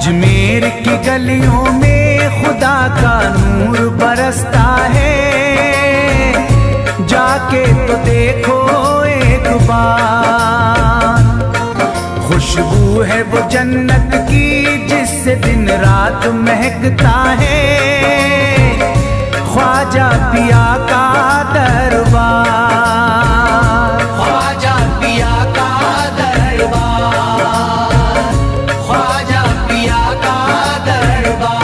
अजमेर की गलियों में खुदा का नूर बरसता है, जाके तो देखो एक बार। खुशबू है वो जन्नत की जिससे दिन रात महकता है, ख्वाजा पिया का दरबार, ख्वाजा पिया का दरबार, ख्वाजा पिया का दरबार।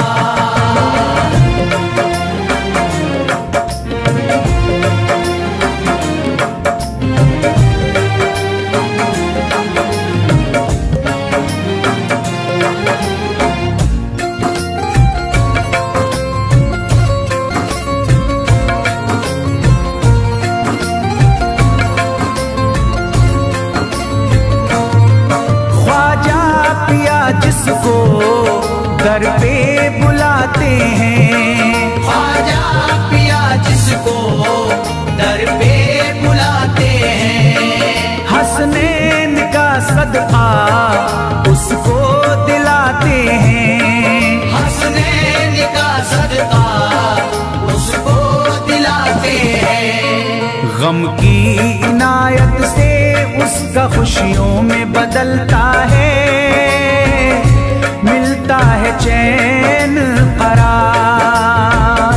जिसको दर पे बुलाते हैं, ख्वाजा पिया जिसको दर पे बुलाते हैं, हसनैन का सदका उसको दिलाते हैं, हसनैन का सदका उसको दिलाते हैं। गम की इनायत से उसका खुशियों में बदलता है, मिलता है चैन करार,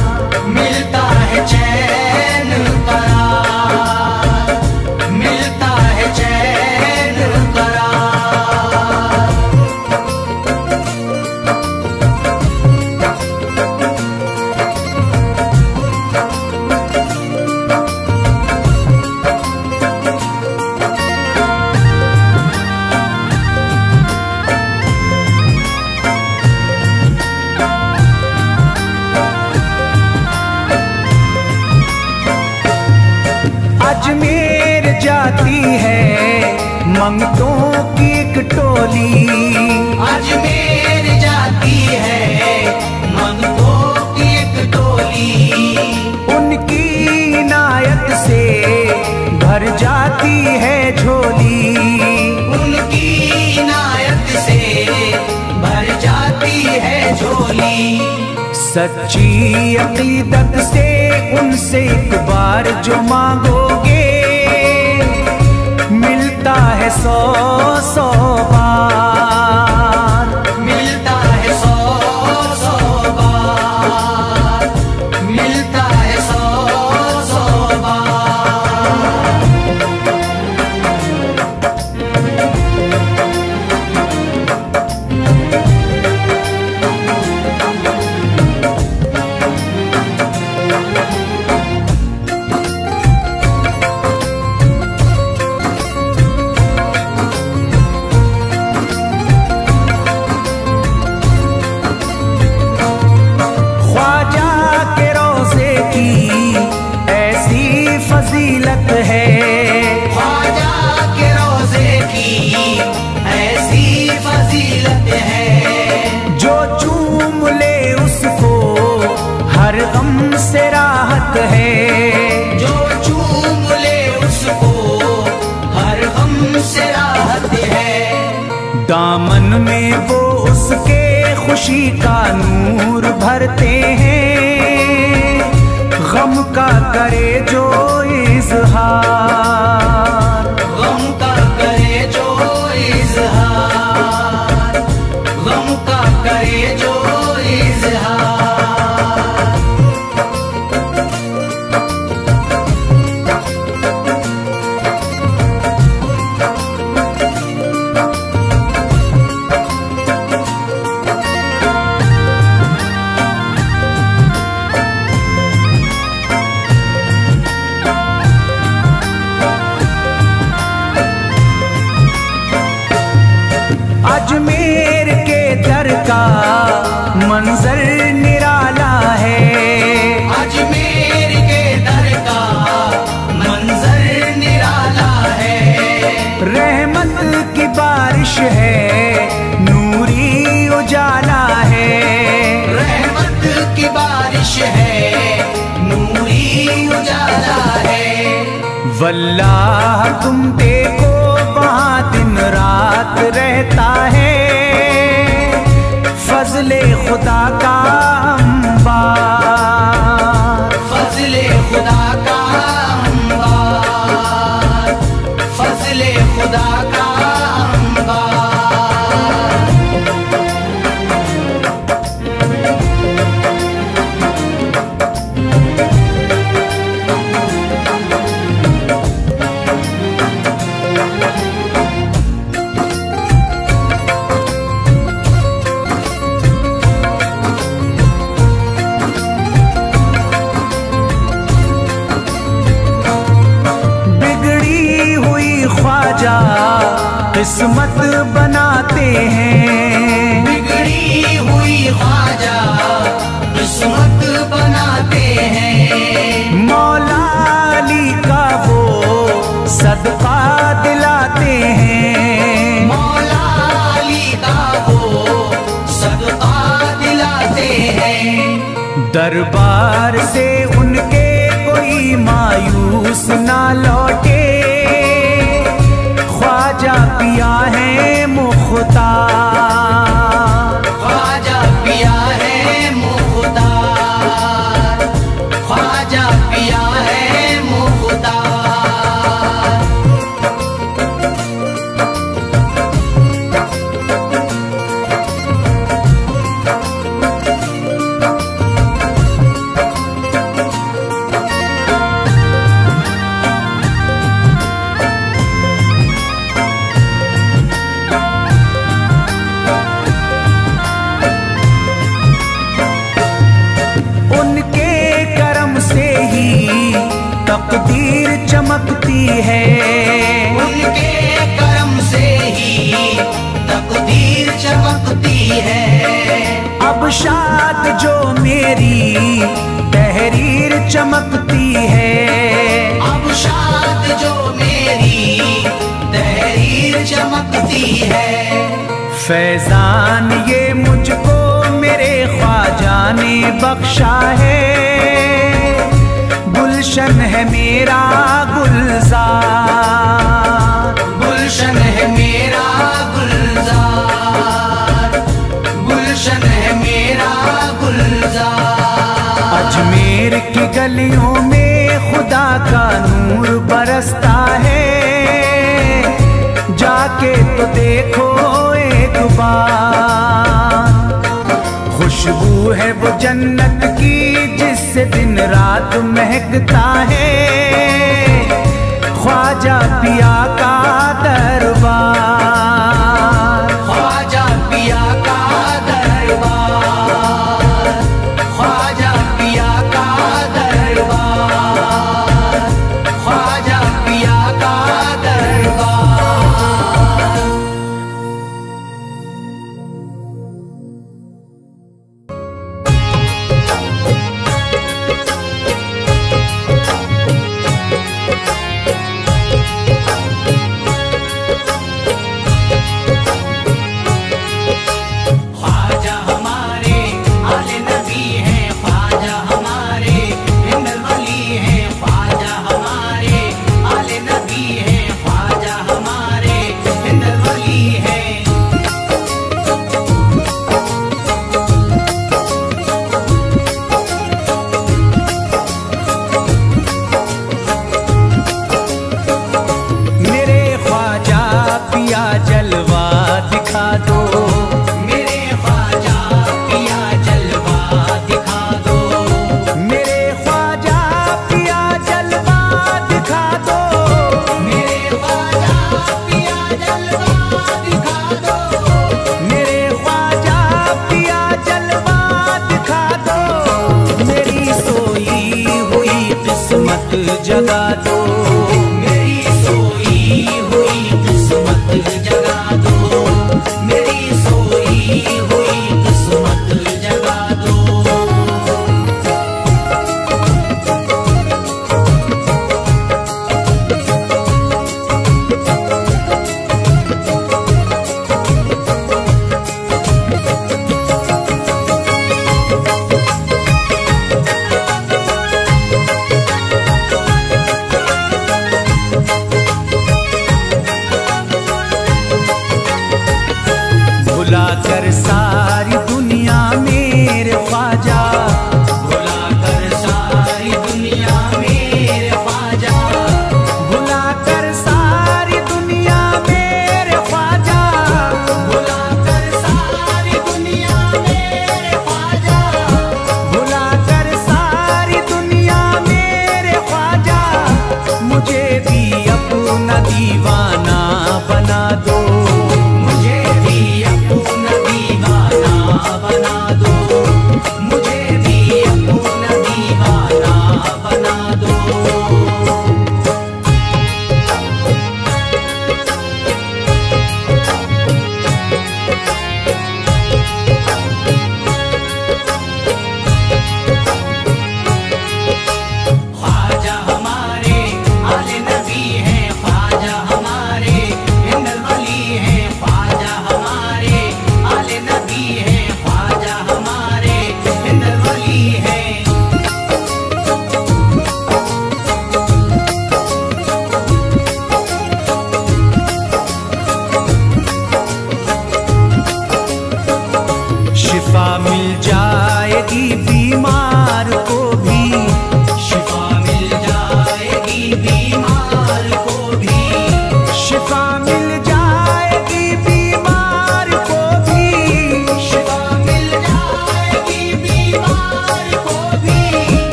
मिलता है चैन करार, मिलता है चैन करार। अजमेर जाती है मंगतों की एक टोली, अजमेर जाती है मंगतों की एक टोली, उनकी इनायत से भर जाती है झोली, उनकी इनायत से भर जाती है झोली। सच्ची अकीदत से उनसे एक बार जो मांगोगे, मिलता है 100 बार, मिलता है 100 बार, मिलता है 100 बार। फजीलत है ख्वाजा के रोज़े की ऐसी फजीलत है, जो चूम ले उसको हर गम से राहत है, जो चूम ले उसको हर गम से राहत है। दामन में वो उसके खुशी का नूर भरते हैं, गम का करे जो इज़हार, गम का करे जो इज़हार, गम का करे जो इज़हार। अजमेर के दर का मंजर निराला है, अजमेर के दर का मंजर निराला है। रहमत की बारिश है, नूरी उजाला है, रहमत की बारिश है, नूरी उजाला है। वल्लाह तुम देखो वहाँ दिन रात रहता है, फजले खुदा का अंबार, फजले खुदा का अंबार, फजले खुदा का किस्मत बनाते हैं, बिगड़ी हुई ख्वाजा किस्मत बनाते हैं। मौला अली का वो सदका दिलाते हैं, मौला अली का वो सदका दिलाते हैं। दरबार से उनके कोई मायूस ना लौटे, ख्वाजा पिया है मुख्तार, ख्वाजा पिया है मुख्तार, ख्वाजा पिया है मुख्तार। तकदीर चमकती है, उनके करम से ही तकदीर चमकती है। अब शाद जो मेरी तहरीर चमकती है, अब शाद जो मेरी तहरीर चमकती है। फैजान ये मुझको मेरे ख्वाजा ने बख्शा है, गुलशन है मेरा गुलजार, गुलशन है मेरा गुलजार, गुलशन है मेरा गुलजार। अजमेर की गलियों में खुदा का नूर बरसता है, जाके तो देखो एक बार। खुशबू है वो जन्नत की जिससे दिन रात महकता है, ख्वाजा पिया का दरबार, ख्वाजा पिया का दरबार, ख्वाजा पिया का दरबार, ख्वाजा पिया का दरबार।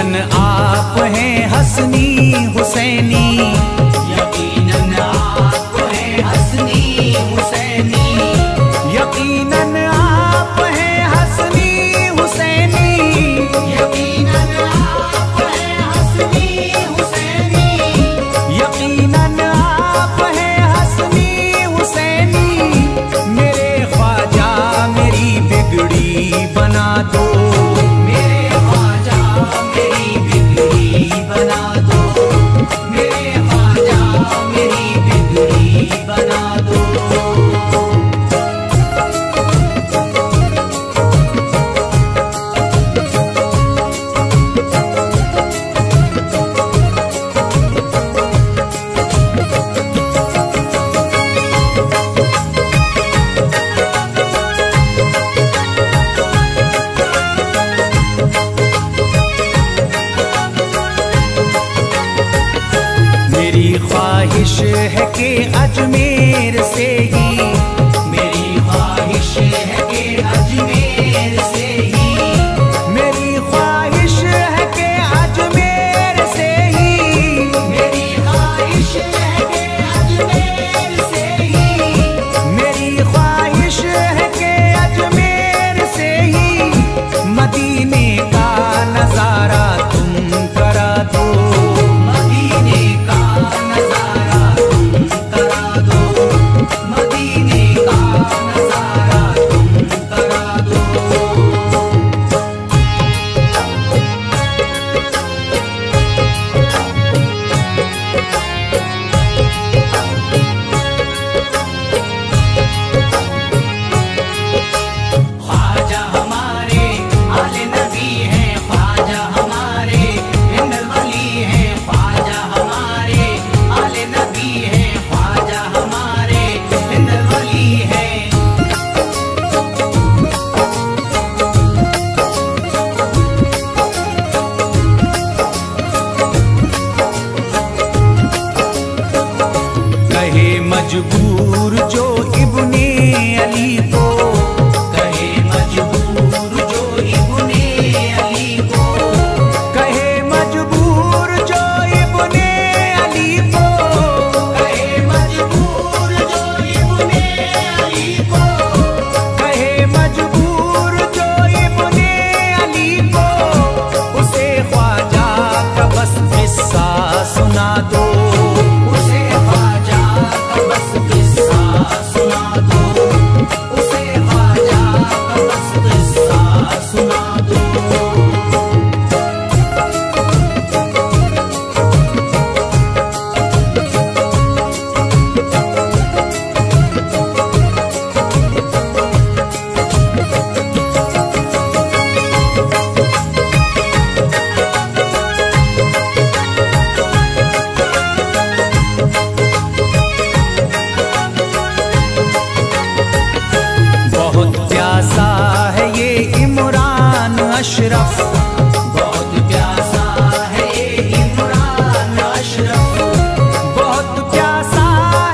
यकीनन आप हैं हसनी हुसैनी, यकीनन आप हैं हसनी हुसैनी, यकीनन आप हैं हसनी हुसैनी, यकीनन आप हैं हसनी हुसैनी, यकीनन आप हैं हसनी हुसैनी। मेरे ख्वाजा मेरी बिगड़ी बना दो, मेरे ख्वाजा मेरी बिगड़ी बना दो, मेरे ख्वाजा मेरी बिगड़ी बना दो। मेरी ख्वाहिश है कि अजमेर से ही, मेरी ख्वाहिश है कि अजमेर से ही, मेरी ख्वाहिश है कि अजमेर से ही, मेरी ख्वाहिश है कि अजमेर से ही, मेरी ख्वाहिश है कि अजमेर से ही मदीने का नजारा तुम करा दो, मदीने का नजारा तुम करा दो, मदीने का नजारा तुम करा दो। ख्वाजा हमारे आले नबी हैं, ख्वाजा हमारे हिंदल वली हैं, ख्वाजा हमारे आले नबी हैं, ख्वाजा हमारे हिंदल वली हैं। कहे मजबूर जो इब्ने अली को, कहे मजबूर जो इब्ने अली को, कहे मजबूर जो इब्ने अली को, कहे मजबूर जो इब्ने अली को, कहे मजबूर जो इब्ने अली को, उसे ख्वाजा का बस किस्सा सुना दो, उसे ख्वाजा का बस किस्सा सुना दो, उसे ख्वाजा का बस किस्सा सुना दो। बहुत प्यासा है ये इमरान अशरफ, बहुत प्यासा है ये इमरान अशरफ, बहुत प्यासा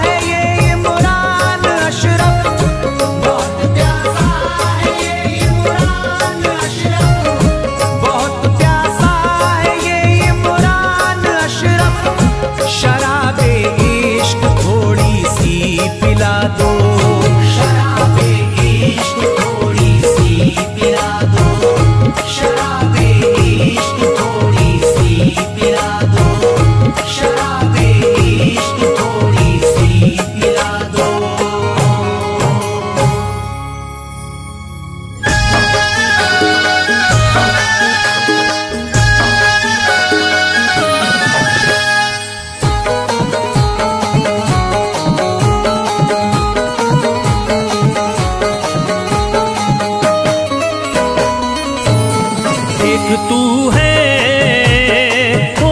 है ये इमरान अशरफ, बहुत प्यासा है ये इमरान अशरफ, बहुत प्यासा है ये इमरान अशरफ। शराबे इश्क थोड़ी सी पिला दो, शराबे इश्क थोड़ी सी पिला दो, शराबे इश्क थोड़ी सी पिला दो, शराबे इश्क थोड़ी सी पिला दो। एक तू है ओ,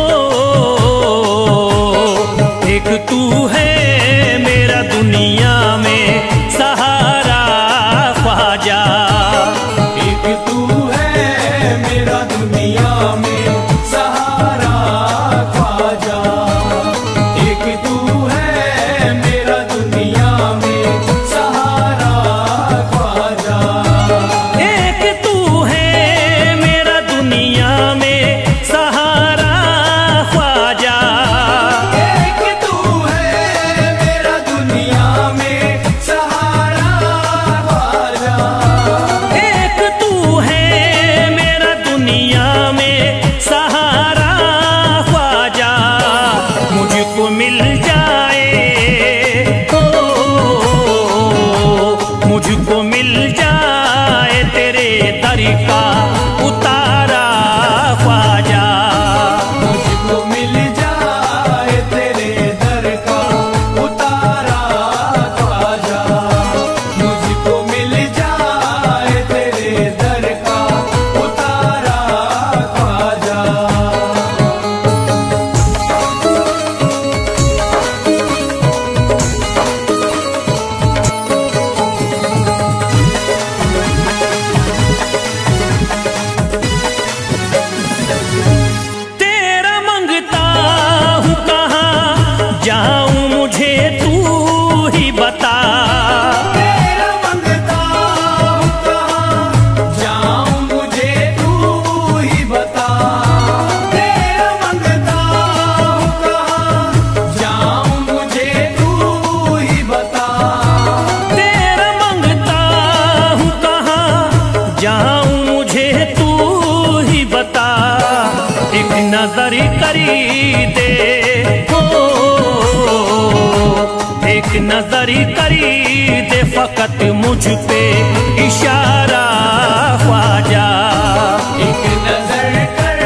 एक तू है मेरा दुनिया में सहारा ख्वाजा, एक तू है मेरा दुनिया में सहारा ख्वाजा, एक तू है मेरा दुनिया में सहारा ख्वाजा, एक तू है मेरा दुनिया में सहारा उतारा ख्वाजा। मुझको मिल जाए तेरे दर का उतारा ख्वाजा, मुझको मिल जाए तेरे दर का उतारा ख्वाजा। तेरा मंगता हूँ कहाँ जाऊं मुझे तू ही बता। तेरा मंगता हूँ कहाँ जाऊं मुझे तू ही बता। तेरा मंगता हूँ कहाँ जाऊं मुझे तू ही बता। तेरा मंगता हूँ कहाँ जाऊं मुझे तू ही बता। एक नजर करी दे हो, एक नजर करी दे फकत मुझ पे इशारा ख्वाजा। एक नजर कर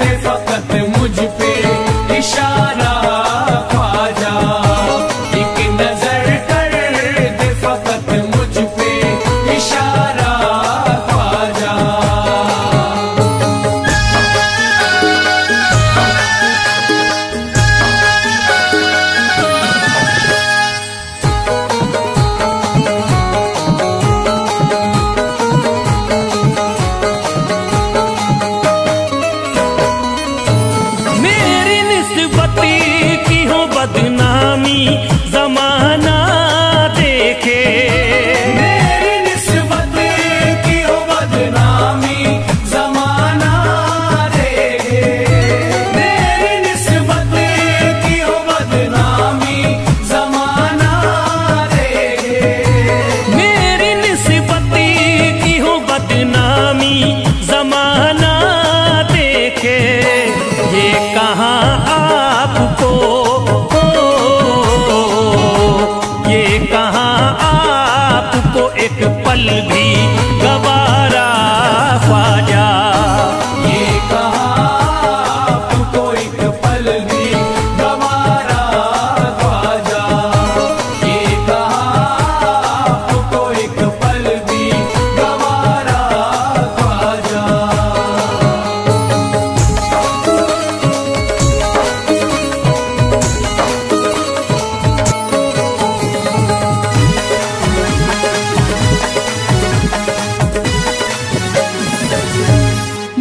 दे फकत मुझ पे इशारा ख्वाजा। एक नजर कर दे फकत मुझ पे इशारा ख्वाजा। मेरी निस्बती की हो बदनामी जमाना देखे। मेरी निस्बत की हो बदनामी जमाना देखे। मेरी निस्बत की हो बदनामी जमाना देखे। मेरी निस्बती की हो बदनामी जमाना देखे। ये कहाँ आपको हो, ये कहाँ आपको एक पल भी गवारा ख्वाजा। ये कहाँ आपको एक पल भी गवारा ख्वाजा। ये कहाँ आपको एक पल भी गवारा ख्वाजा।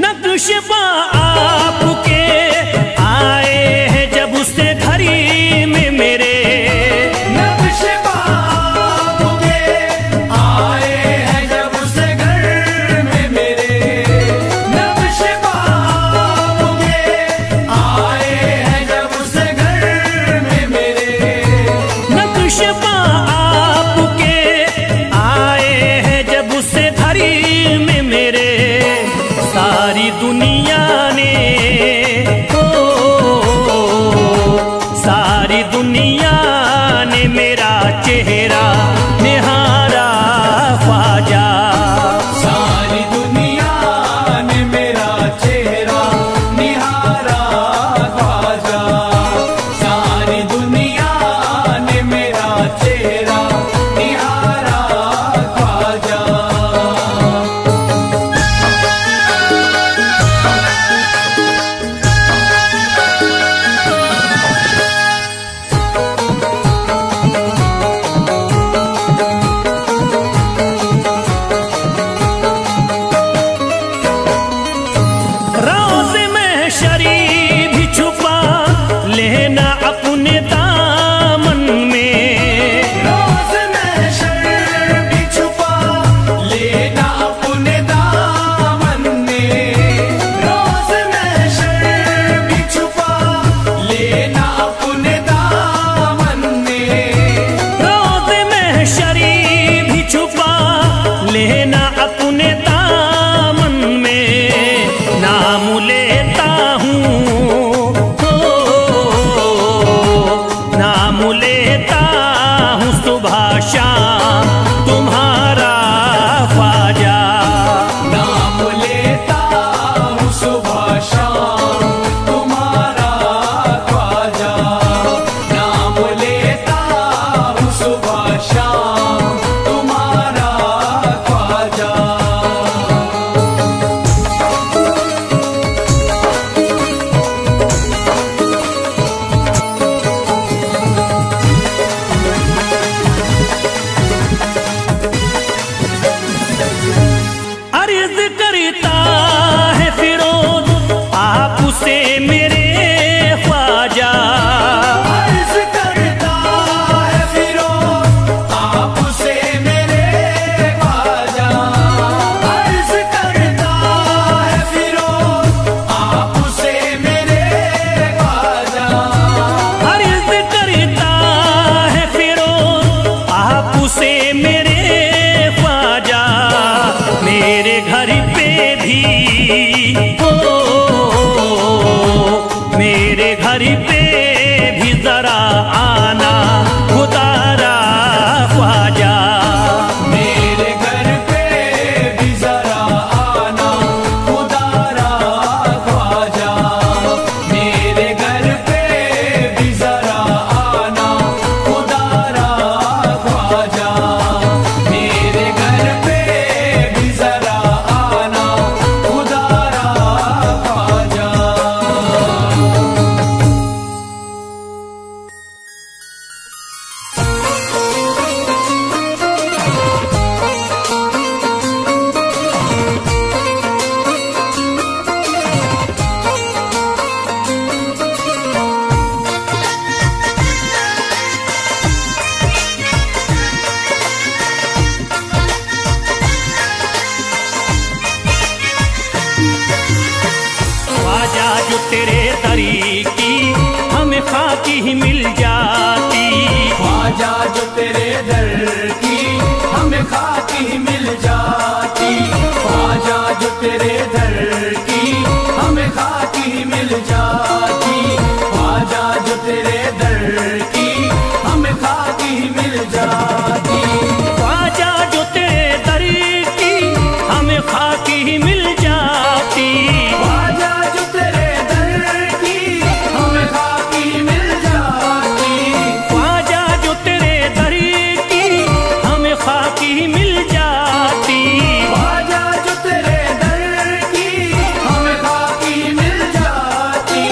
नक्शबा आपके आए हैं जब उससे घड़ी में मेरे। नक्शबा आपके आए हैं जब उस घर में मेरे। नक्शबा आपके आए हैं जब उस घर में मेरे। नक्शबा आपके आए हैं जब उससे घड़ी में मेरे। सारी दुनिया ने हो, सारी दुनिया ने मेरा चेहरा निहारा ख्वाजा। सारी दुनिया ने मेरा चेहरा निहारा ख्वाजा। सारी दुनिया ने मेरा चेहरा निहारा ख्वाजा। हो मेरे घर पे भी जरा आना खुदारा ख्वाजा। मेरे घर पे भी जरा आना खुदारा ख्वाजा। मेरे घर पे भी जरा आना खुदारा ख्वाजा। मेरे घर पे भी जरा आना खुदारा ख्वाजा। ख्वाजा जो तेरे दरी की हमें खाकी ही मिल जाती। ख्वाजा जो तेरे दर की हमें खाकी मिल जाती। ख्वाजा जो तेरे दर की हमें खाकी मिल जाती। ख्वाजा जो तेरे दर की हमें खाकी मिल जाती। ख्वाजा जो तेरे दरी की हमें खाकी ही मिल जाती। ख्वाजा जो तेरे दर की हमें खाकी मिल जाती। ख्वाजा जो तेरे दरी की हमें खाकी ही मिल जाती। ख्वाजा जो तेरे दर की हमें खाकी मिल जाती।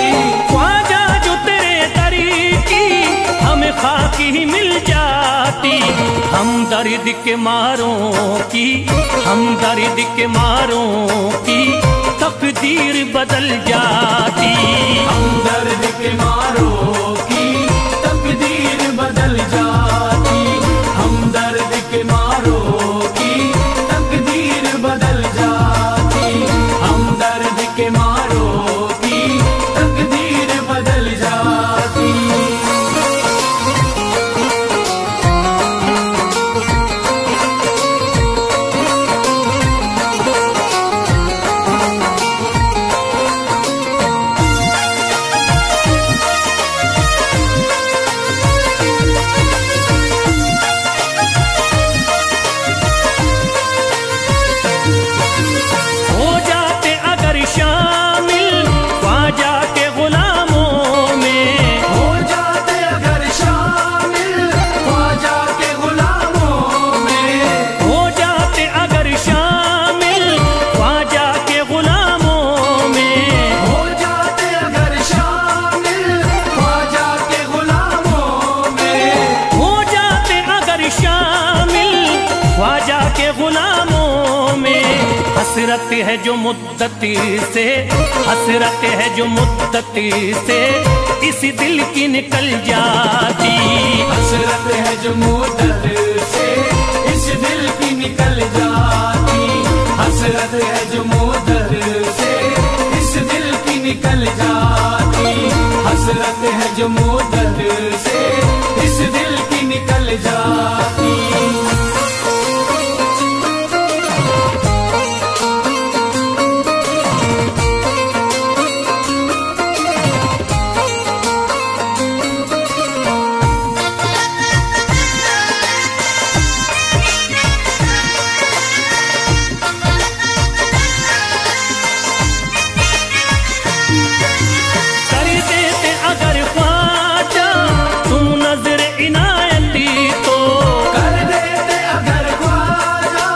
ख्वाजा जो तेरे दरी की हमें खाकी ही मिल जाती। हम दर्द के मारों की हम दर्द के मारों की तकदीर बदल जाती। हम दर्द के मारों की तकदीर बदल जाती। हम दर्द के मारों की तकदीर बदल जाती। हम दर्द के मारों की तकदीर बदल जाती। हो जाते अगर शामिल ख्वाजा के गुलामों में। हो जाते अगर शामिल ख्वाजा के गुलामों में। हो जाते अगर शामिल ख्वाजा के गुलामों में। हो जाते अगर शामिल ख्वाजा के गुलामों में। हो जाते अगर शामिल ख्वाजा के गुलामों में। हसरत है जो मुद्दती से हसरत है जो मुद्दती से इस दिल की निकल जाती। हसरत है जो मुद्दत से इस दिल की निकल जाती। हसरत है जो मुद्दत से इस दिल की निकल जाती। हसरत है जो मुद्दत से इस दिल की निकल जाती। कर देते अगर ख्वाजा तुम नजर इनायती तो। कर देते अगर ख्वाजा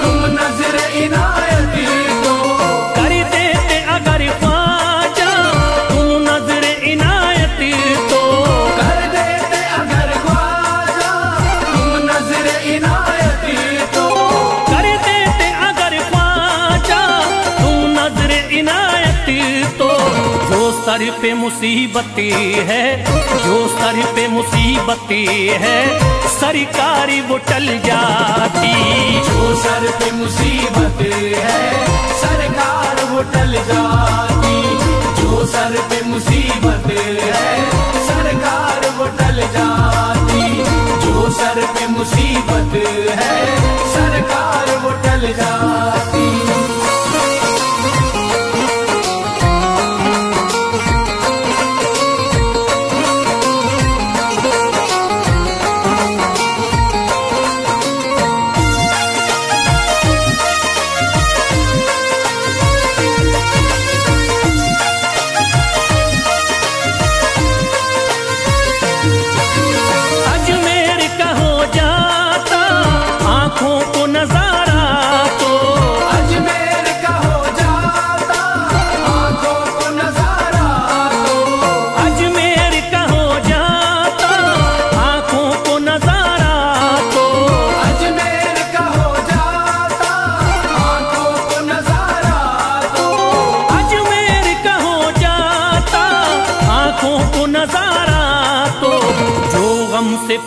तुम नजर इनायती तो। कर देते अगर ख्वाजा तुम नजर इनायती तो। कर देते अगर ख्वाजा तुम नजर इनायती तो। कर देते अगर ख्वाजा तुम नजर इनायती तो। जो सर पे मुसीबती है जो सर पे मुसीबती है सरकारी वो टल जाती। जो सर पे मुसीबत है सरकार वो टल जाती। जो सर पे मुसीबत है सरकार वो टल जाती। जो सर पे मुसीबत है सरकार वो टल जाती।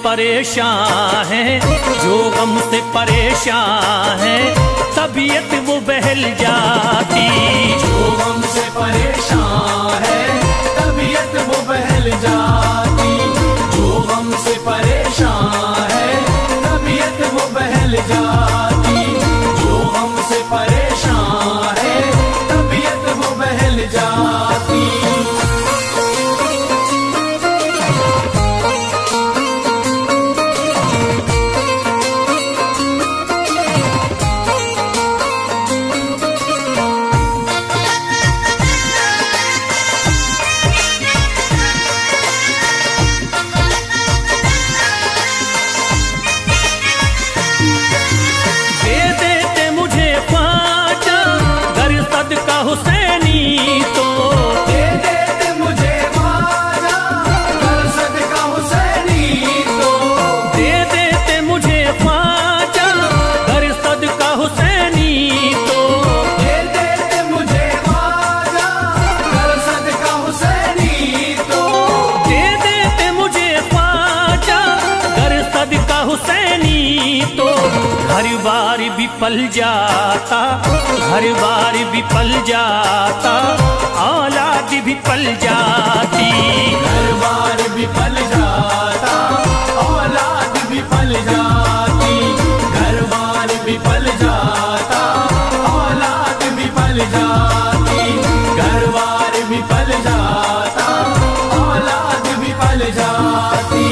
परेशान है, जो गम से परेशान है, तबीयत वो बहल जाती। जो गम से परेशान है, तबीयत वो बहल जाती। जो गम से परेशान है, तबीयत वो बहल जाती। जो गम से परेशान है, तबीयत वो बहल जाती। हुसैनी तो दे देते मुझे ख्वाजा, कर सदका हुसैनी तो। दे देते मुझे ख्वाजा, कर सदका हुसैनी तो। दे देते मुझे ख्वाजा, कर सदका हुसैनी तो। दे देते मुझे ख्वाजा, कर सदका हुसैनी तो। हर बार भी पल जाता, हर बार भी पल जाता, औलाद भी पल जाती। हर बार भी पल जाता, औलाद भी पल जाती। हर बार भी पल जाता, औलाद भी पल जाती। हर बार भी पल जाता, औलाद भी पल जाती।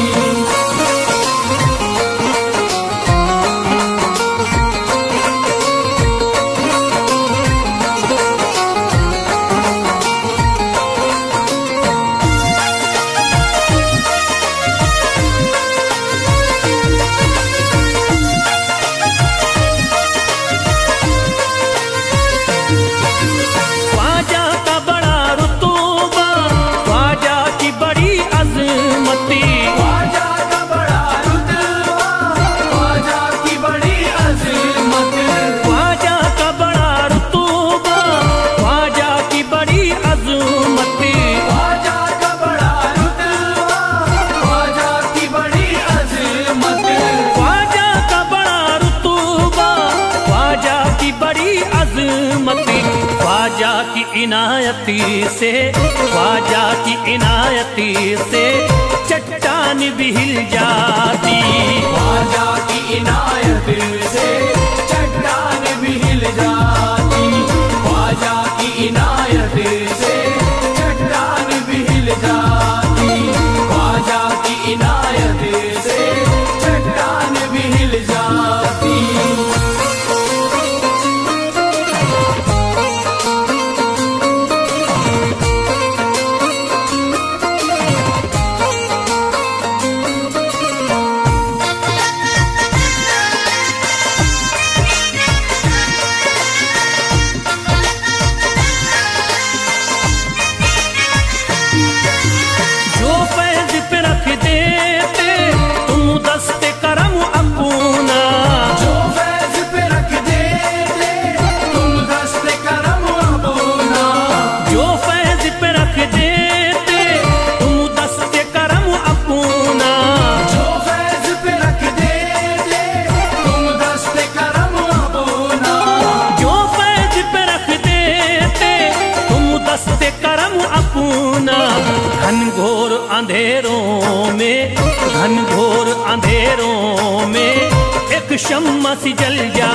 ख्वाजा की इनायती से, ख्वाजा की इनायती से चट्टान भी हिल जाती। ख्वाजा की इनायत से चट्टान भी हिल जाती। ख्वाजा की इनायत से चट्टान भी हिल जाती। ख्वाजा की इनायत से चट्टान भी हिल जाती। घनघोर अंधेरों में, घनघोर अंधेरों में एक शम्मा सी जल जा